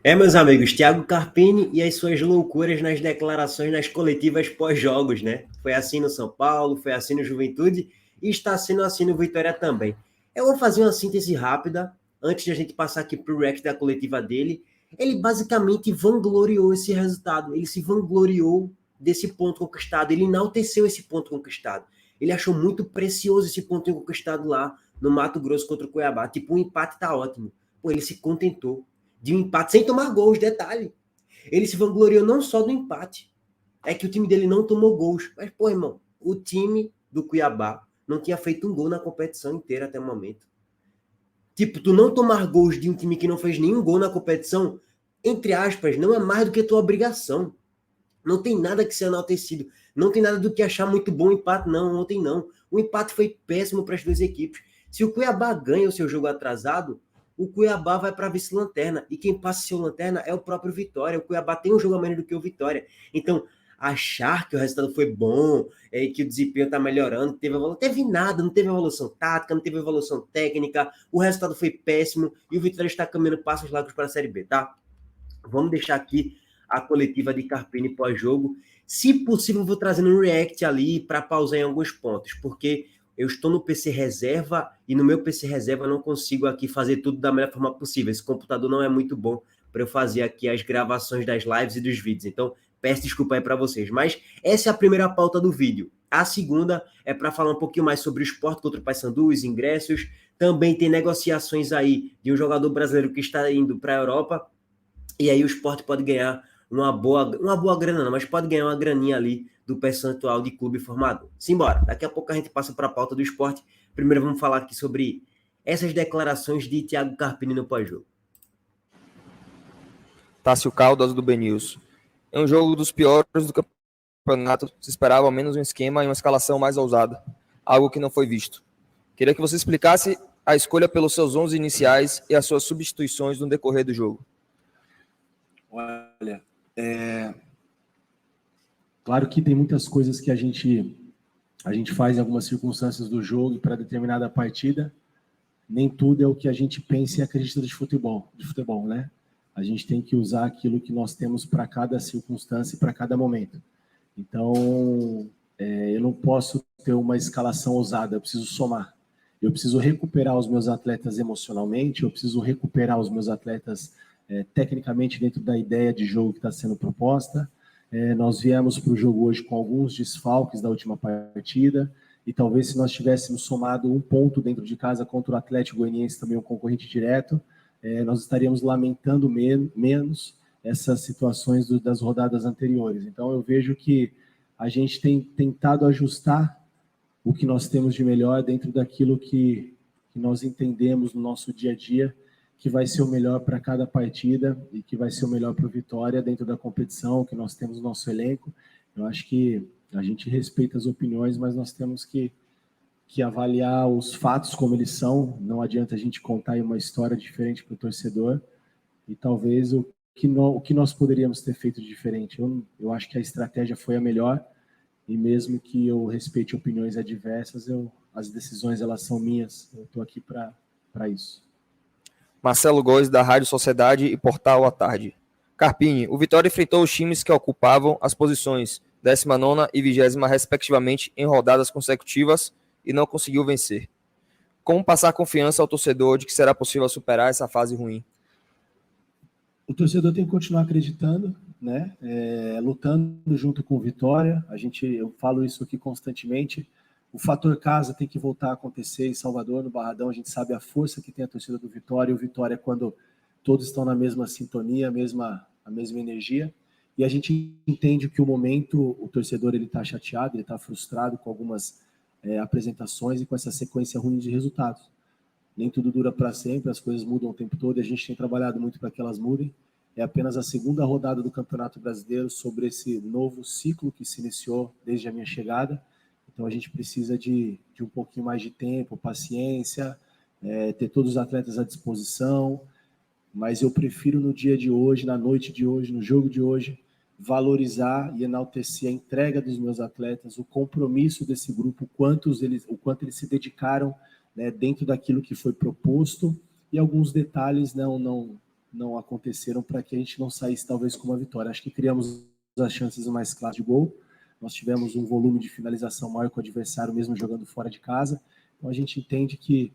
Meus amigos, Thiago Carpini e as suas loucuras nas declarações nas coletivas pós-jogos, né? Foi assim no São Paulo, foi assim no Juventude e está sendo assim no Vitória também. Eu vou fazer uma síntese rápida antes de a gente passar aqui para o react da coletiva dele. Ele basicamente vangloriou esse resultado, ele se vangloriou desse ponto conquistado, ele enalteceu esse ponto conquistado. Ele achou muito precioso esse ponto conquistado lá no Mato Grosso contra o Cuiabá. Tipo, um empate tá ótimo. Pô, ele se contentou de um empate sem tomar gols, detalhe. Ele se vangloriou não só do empate, é que o time dele não tomou gols. Mas, pô, irmão, o time do Cuiabá não tinha feito um gol na competição inteira até o momento. Tipo, tu não tomar gols de um time que não fez nenhum gol na competição, entre aspas, não é mais do que tua obrigação. Não tem nada que ser enaltecido. Não tem nada do que achar muito bom o empate, não. Ontem não. O empate foi péssimo para as duas equipes. Se o Cuiabá ganha o seu jogo atrasado, o Cuiabá vai para a vice-lanterna. E quem passa seu lanterna é o próprio Vitória. O Cuiabá tem um jogo a menos do que o Vitória. Então, achar que o resultado foi bom, que o desempenho está melhorando, teve nada, não teve evolução tática, não teve evolução técnica, o resultado foi péssimo e o Vitória está caminhando passos largos para a Série B, tá? Vamos deixar aqui a coletiva de Carpini pós-jogo. Se possível, vou trazendo um react ali para pausar em alguns pontos, porque eu estou no PC reserva e no meu PC reserva eu não consigo aqui fazer tudo da melhor forma possível. Esse computador não é muito bom para eu fazer aqui as gravações das lives e dos vídeos. Então, peço desculpa aí para vocês. Mas essa é a primeira pauta do vídeo. A segunda é para falar um pouquinho mais sobre o esporte contra o Paysandu, os ingressos. Também tem negociações aí de um jogador brasileiro que está indo para a Europa. E aí o esporte pode ganhar uma boa grana, não, mas pode ganhar uma graninha ali do percentual de clube formador. Simbora, daqui a pouco a gente passa para a pauta do esporte. Primeiro vamos falar aqui sobre essas declarações de Thiago Carpini no pós-jogo. Tássio Caldas, do BNews. Em um jogo dos piores do campeonato, se esperava ao menos um esquema e uma escalação mais ousada, algo que não foi visto. Queria que você explicasse a escolha pelos seus 11 iniciais e as suas substituições no decorrer do jogo. Olha, claro que tem muitas coisas que a gente faz em algumas circunstâncias do jogo e para determinada partida. Nem tudo é o que a gente pensa e acredita de futebol, né? A gente tem que usar aquilo que nós temos para cada circunstância e para cada momento. Então, eu não posso ter uma escalação ousada, eu preciso somar. Eu preciso recuperar os meus atletas emocionalmente, eu preciso recuperar os meus atletas tecnicamente dentro da ideia de jogo que está sendo proposta. Nós viemos para o jogo hoje com alguns desfalques da última partida, e talvez se nós tivéssemos somado um ponto dentro de casa contra o Atlético Goianiense, também um concorrente direto, nós estaríamos lamentando menos essas situações das rodadas anteriores. Então eu vejo que a gente tem tentado ajustar o que nós temos de melhor dentro daquilo que nós entendemos no nosso dia a dia, que vai ser o melhor para cada partida e que vai ser o melhor para o Vitória dentro da competição que nós temos no nosso elenco. Eu acho que a gente respeita as opiniões, mas nós temos que avaliar os fatos como eles são. Não adianta a gente contar uma história diferente para o torcedor, e talvez o que nós poderíamos ter feito de diferente. Eu acho que a estratégia foi a melhor, e mesmo que eu respeite opiniões adversas, as decisões elas são minhas. Eu estou aqui para isso. Marcelo Góes, da Rádio Sociedade e Portal à Tarde. Carpini, o Vitória enfrentou os times que ocupavam as posições 19ª e 20ª, respectivamente, em rodadas consecutivas e não conseguiu vencer. Como passar confiança ao torcedor de que será possível superar essa fase ruim? O torcedor tem que continuar acreditando, né? Lutando junto com o Vitória. Eu falo isso aqui constantemente. O fator casa tem que voltar a acontecer em Salvador, no Barradão. A gente sabe a força que tem a torcida do Vitória. O Vitória, quando todos estão na mesma sintonia, a mesma energia. E a gente entende que o momento, o torcedor ele está chateado, ele está frustrado com algumas apresentações e com essa sequência ruim de resultados. Nem tudo dura para sempre, as coisas mudam o tempo todo e a gente tem trabalhado muito para que elas mudem. É apenas a segunda rodada do Campeonato Brasileiro sobre esse novo ciclo que se iniciou desde a minha chegada. Então a gente precisa de um pouquinho mais de tempo, paciência, ter todos os atletas à disposição, mas eu prefiro no dia de hoje, na noite de hoje, no jogo de hoje, valorizar e enaltecer a entrega dos meus atletas, o compromisso desse grupo, o quanto eles se dedicaram, né, dentro daquilo que foi proposto, e alguns detalhes não aconteceram para que a gente não saísse talvez com uma vitória. Acho que criamos as chances mais claras de gol, nós tivemos um volume de finalização maior que o adversário, mesmo jogando fora de casa, então a gente entende que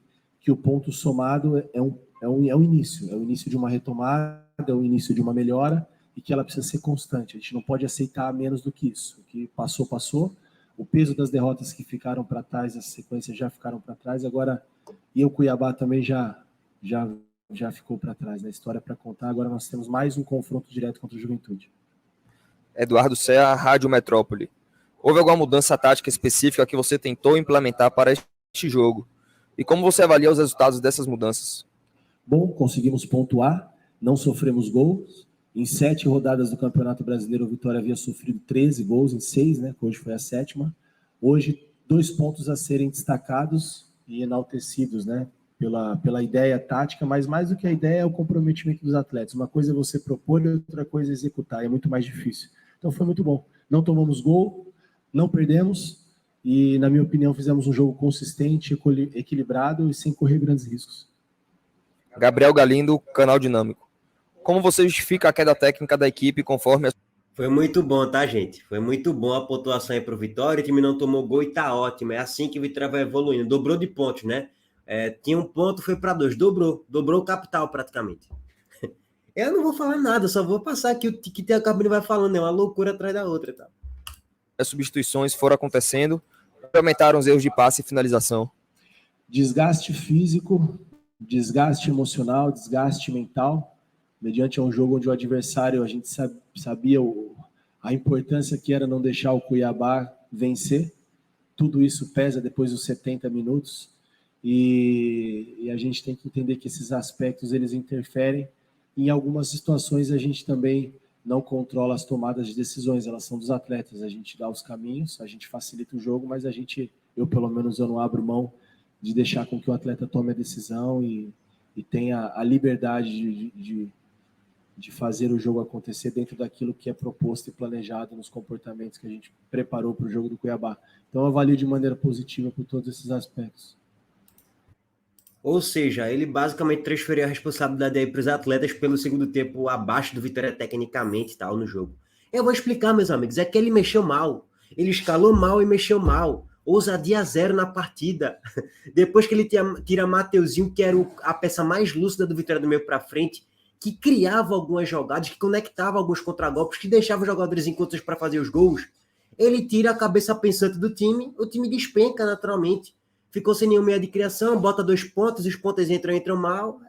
o ponto somado é um início de uma retomada, é o início de uma melhora, e que ela precisa ser constante. A gente não pode aceitar menos do que isso. O que passou, passou. O peso das derrotas que ficaram para trás, as sequências já ficaram para trás. Agora, e o Cuiabá também já ficou para trás na história para contar. Agora nós temos mais um confronto direto contra o Juventude. Eduardo Serra, Rádio Metrópole. Houve alguma mudança tática específica que você tentou implementar para este jogo? E como você avalia os resultados dessas mudanças? Bom, conseguimos pontuar, não sofremos gols. Em 7 rodadas do Campeonato Brasileiro, o Vitória havia sofrido 13 gols em 6, né? Que hoje foi a 7ª. Hoje, 2 pontos a serem destacados e enaltecidos, né? Pela ideia tática, mas mais do que a ideia é o comprometimento dos atletas. Uma coisa é você propor e outra coisa é executar, é muito mais difícil. Então foi muito bom. Não tomamos gol, não perdemos e, na minha opinião, fizemos um jogo consistente, equilibrado e sem correr grandes riscos. Gabriel Galindo, Canal Dinâmico. Como você justifica a queda técnica da equipe conforme... Foi muito bom, tá, gente? Foi muito bom a pontuação aí pro Vitória. O time não tomou gol e tá ótimo. É assim que o Vitória vai evoluindo. Dobrou de pontos, né? Tinha 1 ponto, foi para 2. Dobrou o capital praticamente. Eu não vou falar nada, só vou passar aqui o que a Cabine vai falando. É uma loucura atrás da outra, tá? As substituições foram acontecendo, aumentaram os erros de passe e finalização. Desgaste físico, desgaste emocional, desgaste mental. Mediante um jogo onde o adversário, a gente sabia a importância que era não deixar o Cuiabá vencer. Tudo isso pesa depois dos 70 minutos. E a gente tem que entender que esses aspectos, eles interferem. Em algumas situações, a gente também não controla as tomadas de decisões, elas são dos atletas. A gente dá os caminhos, a gente facilita o jogo, mas eu pelo menos, eu não abro mão de deixar com que o atleta tome a decisão e tenha a liberdade de fazer o jogo acontecer dentro daquilo que é proposto e planejado nos comportamentos que a gente preparou para o jogo do Cuiabá. Então, eu avalio de maneira positiva por todos esses aspectos. Ou seja, ele basicamente transferiu a responsabilidade aí para os atletas pelo segundo tempo abaixo do Vitória tecnicamente e tal no jogo. Eu vou explicar, meus amigos, é que ele mexeu mal. Ele escalou mal e mexeu mal. Ousadia 0 na partida. Depois que ele tira Mateuzinho, que era a peça mais lúcida do Vitória do meio para frente, que criava algumas jogadas, que conectava alguns contragolpes, que deixava os jogadores encontros para fazer os gols, ele tira a cabeça pensante do time, o time despenca naturalmente. Ficou sem nenhuma meia de criação, bota 2 pontos, os pontos entram mal.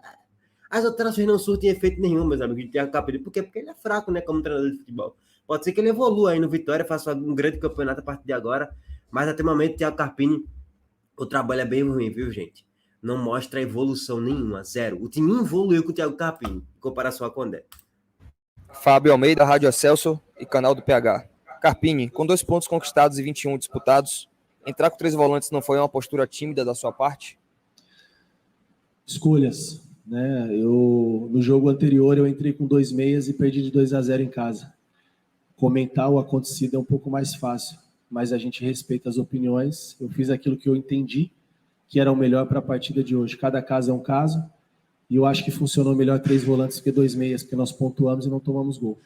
As alterações não surtem efeito nenhum, meus amigos, de Thiago Carpini. Por quê? Porque ele é fraco, né, como treinador de futebol. Pode ser que ele evolua aí no Vitória, faça um grande campeonato a partir de agora, mas até o momento, Thiago Carpini, o trabalho é bem ruim, viu, gente? Não mostra evolução nenhuma, 0. O time evoluiu com o Thiago Carpini, em comparação a Condé. Fábio Almeida, Rádio Excelsior e Canal do PH. Carpini, com 2 pontos conquistados e 21 disputados, entrar com 3 volantes não foi uma postura tímida da sua parte? Escolhas, né? No jogo anterior, eu entrei com 2 meias e perdi de 2-0 em casa. Comentar o acontecido é um pouco mais fácil, mas a gente respeita as opiniões. Eu fiz aquilo que eu entendi que era o melhor para a partida de hoje. Cada caso é um caso, e eu acho que funcionou melhor 3 volantes do que 2 meias, porque nós pontuamos e não tomamos gol.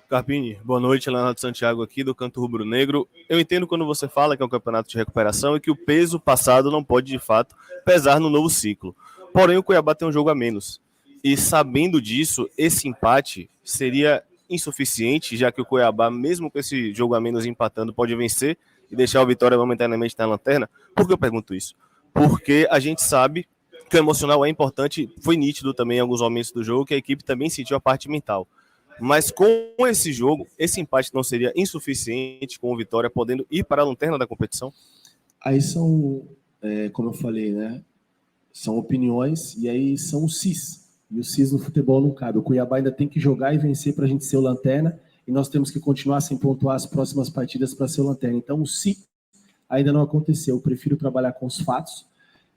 Carpini, boa noite, Leonardo Santiago aqui do Canto Rubro Negro. Eu entendo quando você fala que é um campeonato de recuperação e que o peso passado não pode, de fato, pesar no novo ciclo. Porém, o Cuiabá tem um jogo a menos. E sabendo disso, esse empate seria insuficiente, já que o Cuiabá, mesmo com esse jogo a menos empatando, pode vencer e deixar o Vitória momentaneamente na lanterna. Por que eu pergunto isso? Porque a gente sabe que o emocional é importante, foi nítido também em alguns momentos do jogo, que a equipe também sentiu a parte mental. Mas com esse jogo, esse empate não seria insuficiente com o Vitória podendo ir para a lanterna da competição? Aí são, como eu falei, né? São opiniões e aí são os cis. E o cis no futebol não cabe. O Cuiabá ainda tem que jogar e vencer para a gente ser o lanterna e nós temos que continuar sem pontuar as próximas partidas para ser o lanterna. Então o si ainda não aconteceu. Eu prefiro trabalhar com os fatos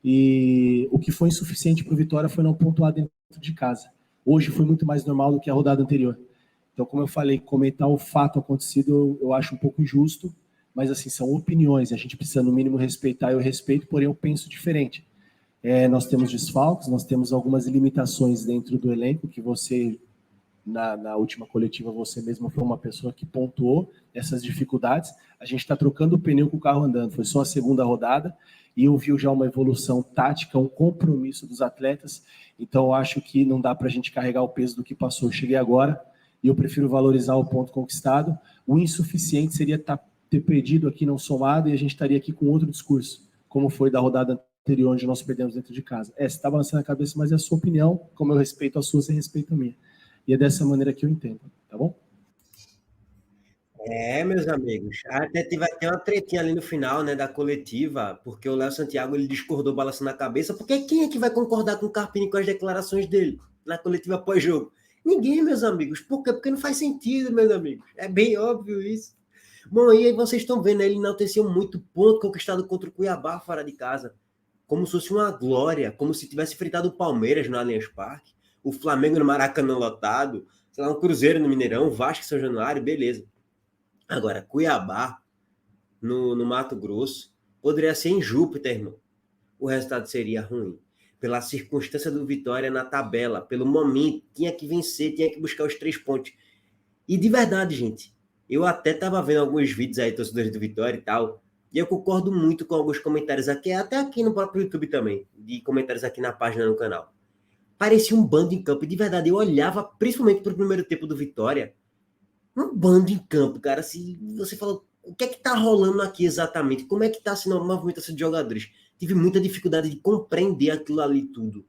e o que foi insuficiente para o Vitória foi não pontuar dentro de casa. Hoje foi muito mais normal do que a rodada anterior. Então, como eu falei, comentar o fato acontecido eu acho um pouco injusto, mas assim, são opiniões, a gente precisa no mínimo respeitar, eu respeito, porém eu penso diferente. Nós temos desfalques, nós temos algumas limitações dentro do elenco, que você, na última coletiva, você mesmo foi uma pessoa que pontuou essas dificuldades. A gente está trocando o pneu com o carro andando, foi só a segunda rodada, e eu vi já uma evolução tática, um compromisso dos atletas, então eu acho que não dá para a gente carregar o peso do que passou. Eu cheguei agora, e eu prefiro valorizar o ponto conquistado. O insuficiente seria ter perdido aqui, não somado, e a gente estaria aqui com outro discurso, como foi da rodada anterior, onde nós perdemos dentro de casa. Você está balançando a cabeça, mas é a sua opinião, como eu respeito a sua, você respeita a minha. E é dessa maneira que eu entendo, tá bom? Meus amigos, até teve até uma tretinha ali no final, né, da coletiva, porque o Léo Santiago, ele discordou balançando a cabeça, porque quem é que vai concordar com o Carpini com as declarações dele na coletiva pós-jogo? Ninguém, meus amigos. Por quê? Porque não faz sentido, meus amigos. É bem óbvio isso. Bom, e aí vocês estão vendo, ele enalteceu muito ponto conquistado contra o Cuiabá fora de casa, como se fosse uma glória, como se tivesse enfrentado o Palmeiras no Allianz Parque, o Flamengo no Maracanã lotado, sei lá, um Cruzeiro no Mineirão, Vasco em São Januário, beleza. Agora, Cuiabá, no Mato Grosso, poderia ser em Júpiter, irmão. O resultado seria ruim. Pela circunstância do Vitória na tabela, pelo momento, tinha que vencer, tinha que buscar os 3 pontos. E de verdade, gente, eu até estava vendo alguns vídeos aí, torcedores do Vitória e tal, e eu concordo muito com alguns comentários aqui, até aqui no próprio YouTube também, de comentários aqui na página no canal. Parecia um bando em campo, e de verdade, eu olhava principalmente para o primeiro tempo do Vitória, um bando em campo, cara. Se você falou, o que é que tá rolando aqui exatamente? Como é que tá sendo a movimentação de jogadores? Tive muita dificuldade de compreender aquilo ali tudo,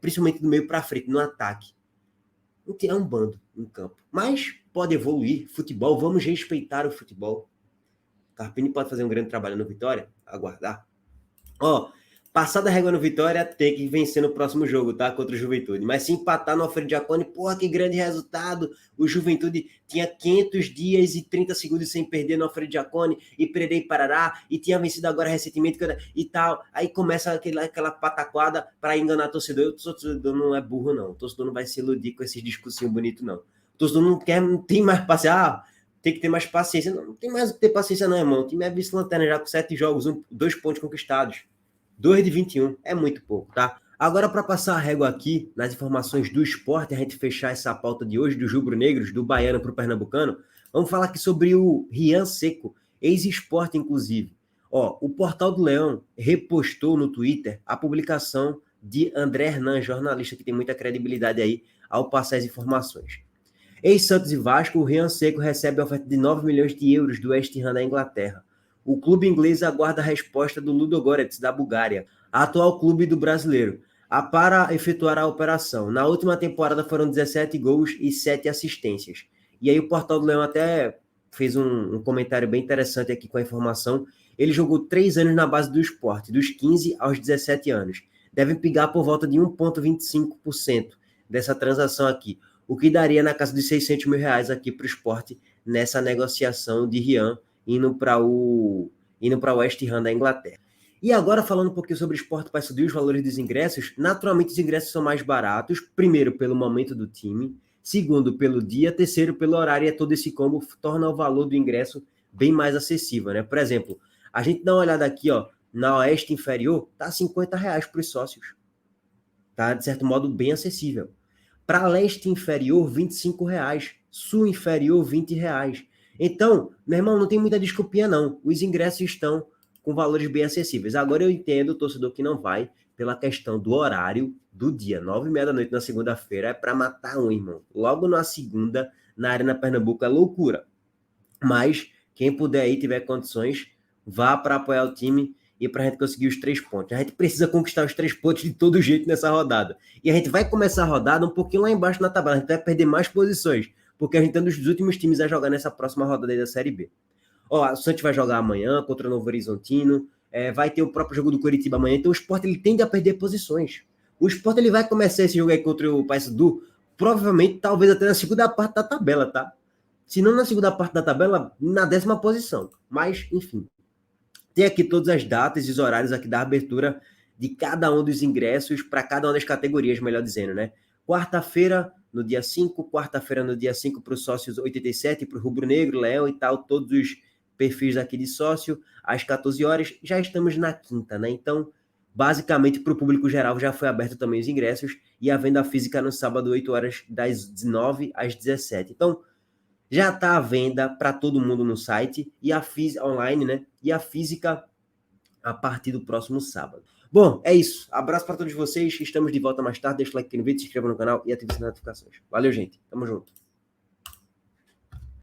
principalmente do meio para frente, no ataque. É um bando em campo. Mas pode evoluir. Futebol, vamos respeitar o futebol. Carpini pode fazer um grande trabalho no Vitória. Aguardar. Passada a régua no Vitória, tem que vencer no próximo jogo, tá? Contra o Juventude. Mas se empatar no Alfredo Jaconi, porra, que grande resultado. O Juventude tinha 500 dias e 30 segundos sem perder no Alfredo Jaconi, e Pereira e Parará, e tinha vencido agora recentemente e tal. Aí começa aquela pataquada para enganar o torcedor. O torcedor não é burro, não. O torcedor não vai se iludir com esses discursinhos bonitos, não. O torcedor não tem mais paciência. Tem que ter mais paciência. Não tem mais o que ter paciência, não, irmão. O time é vice-lanterna já com 7 jogos, 2 pontos conquistados. 2 de 21, é muito pouco, tá? Agora, para passar a régua aqui nas informações do esporte, a gente fechar essa pauta de hoje, dos rubro-negros, do baiano para o pernambucano, vamos falar aqui sobre o Rian Seco, ex-esporte, inclusive. O Portal do Leão repostou no Twitter a publicação de André Hernan, jornalista que tem muita credibilidade aí ao passar as informações. Ex-Santos e Vasco, o Rian Seco recebe a oferta de 9 milhões de euros do West Ham da Inglaterra. O clube inglês aguarda a resposta do Ludogorets, da Bulgária, atual clube do brasileiro, para efetuar a operação. Na última temporada foram 17 gols e 7 assistências. E aí o Portal do Leão até fez um comentário bem interessante aqui com a informação. Ele jogou 3 anos na base do Sport, dos 15 aos 17 anos. Deve pegar por volta de 1,25% dessa transação aqui, o que daria na casa de 600 mil reais aqui para o Sport nessa negociação de Rian, indo para o West Ham da Inglaterra. E agora, falando um pouquinho sobre o Sport Paysandu e os valores dos ingressos, naturalmente os ingressos são mais baratos, primeiro pelo momento do time, segundo pelo dia, terceiro pelo horário, e todo esse combo torna o valor do ingresso bem mais acessível, né? Por exemplo, a gente dá uma olhada aqui, na Oeste Inferior, tá R$50 para os sócios. Tá, de certo modo, bem acessível. Para Leste Inferior, R$25. Sul Inferior, R$20. Então, meu irmão, não tem muita desculpinha, não. Os ingressos estão com valores bem acessíveis. Agora eu entendo o torcedor que não vai pela questão do horário do dia. 9h30 da noite na segunda-feira é para matar um, irmão. Logo na segunda, na Arena Pernambuco, é loucura. Mas quem puder aí, tiver condições, vá para apoiar o time e para a gente conseguir os 3 pontos. A gente precisa conquistar os 3 pontos de todo jeito nessa rodada. E a gente vai começar a rodada um pouquinho lá embaixo na tabela. A gente vai perder mais posições, porque a gente é um dos últimos times a jogar nessa próxima rodada aí da Série B. O Santos vai jogar amanhã contra o Novo Horizontino, vai ter o próprio jogo do Coritiba amanhã, então o Sport ele tende a perder posições. O Sport ele vai começar esse jogo aí contra o Paysandu, provavelmente, talvez até na segunda parte da tabela, tá? Se não na segunda parte da tabela, na 10ª posição. Mas, enfim. Tem aqui todas as datas e os horários aqui da abertura de cada um dos ingressos para cada uma das categorias, melhor dizendo, né? Quarta-feira, no dia 5, quarta-feira no dia 5 para os sócios 87, para o Rubro Negro, Leão e tal, todos os perfis aqui de sócio, às 14 horas, já estamos na quinta, né? Então, basicamente para o público geral já foi aberto também os ingressos, e a venda física no sábado, 8 horas, das 19 às 17. Então, já está à venda para todo mundo no site, e a física online, né? E a física a partir do próximo sábado. Bom, é isso. Abraço para todos vocês. Estamos de volta mais tarde. Deixa o like aqui no vídeo, se inscreva no canal e ative as notificações. Valeu, gente. Tamo junto.